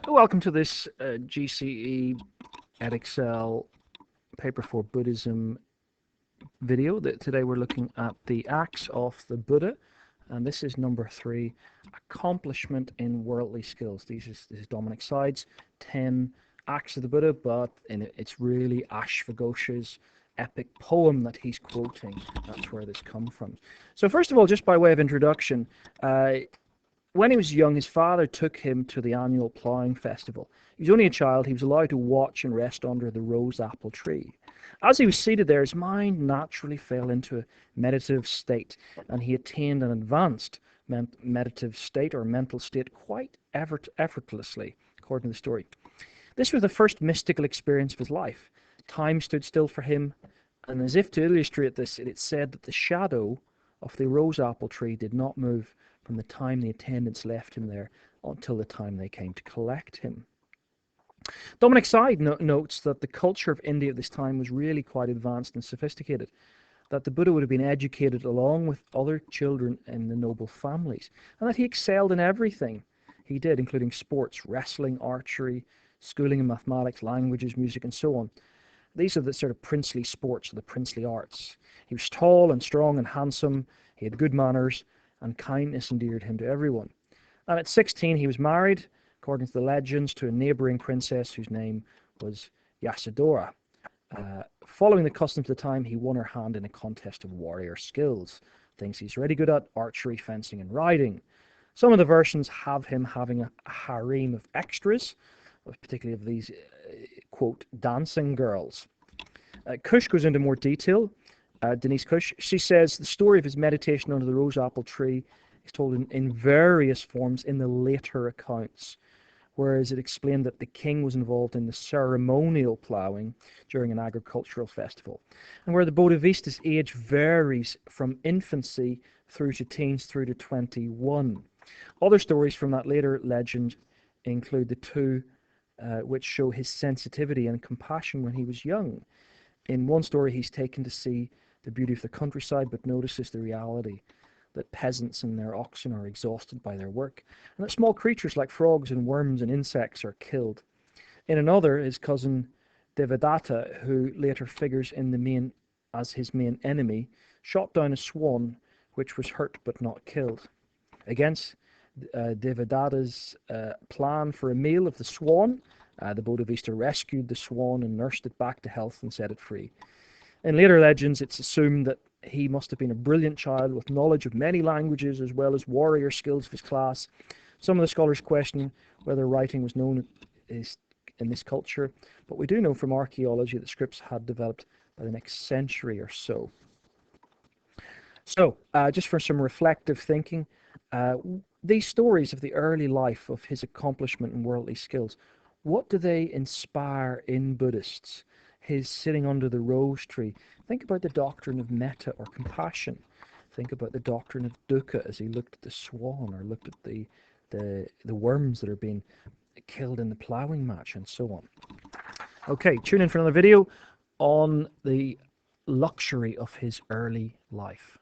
Welcome to this GCE Edexcel paper for Buddhism video. Today we're looking at the acts of the Buddha, and this is number 3, accomplishment in worldly skills. This is Dominic Sides, 10 acts of the Buddha, but it's really Ashvaghosha's epic poem that he's quoting. That's where this comes from. So first of all, just by way of introduction, when he was young, his father took him to the annual ploughing festival. He was only a child. He was allowed to watch and rest under the rose apple tree. As he was seated there, his mind naturally fell into a meditative state, and he attained an advanced meditative state or mental state quite effortlessly, according to the story. This was the first mystical experience of his life. Time stood still for him, and as if to illustrate this, it said that the shadow of the rose apple tree did not move from the time the attendants left him there until the time they came to collect him. Dominic Side notes that the culture of India at this time was really quite advanced and sophisticated, that the Buddha would have been educated along with other children in the noble families, and that he excelled in everything he did, including sports, wrestling, archery, schooling in mathematics, languages, music, and so on. These are the sort of princely sports, or the princely arts. He was tall and strong and handsome, he had good manners, and kindness endeared him to everyone. And at 16 he was married, according to the legends, to a neighbouring princess whose name was Yasodhara. Following the customs of the time, he won her hand in a contest of warrior skills, things he's really good at: archery, fencing, and riding. Some of the versions have him having a harem of extras, particularly of these, quote, dancing girls. Kush goes into more detail. Denise Kush, she says the story of his meditation under the rose apple tree is told in various forms in the later accounts, whereas it explained that the king was involved in the ceremonial ploughing during an agricultural festival, and where the Bodhisattva's age varies from infancy through to teens through to 21. Other stories from that later legend include the two which show his sensitivity and compassion when he was young. In one story, he's taken to see the beauty of the countryside, but notices the reality that peasants and their oxen are exhausted by their work, and that small creatures like frogs and worms and insects are killed. In another, his cousin Devadatta, who later figures as his main enemy, shot down a swan which was hurt but not killed. Against Devadatta's plan for a meal of the swan, the Bodhisattva rescued the swan and nursed it back to health and set it free. In later legends, it's assumed that he must have been a brilliant child with knowledge of many languages as well as warrior skills of his class. Some of the scholars question whether writing was known in this culture, but we do know from archaeology that scripts had developed by the next century or so. So, just for some reflective thinking, these stories of the early life of his accomplishment and worldly skills, what do they inspire in Buddhists? His sitting under the rose tree. Think about the doctrine of metta or compassion. Think about the doctrine of dukkha as he looked at the swan or looked at the worms that are being killed in the ploughing match and so on. Okay, tune in for another video on the luxury of his early life.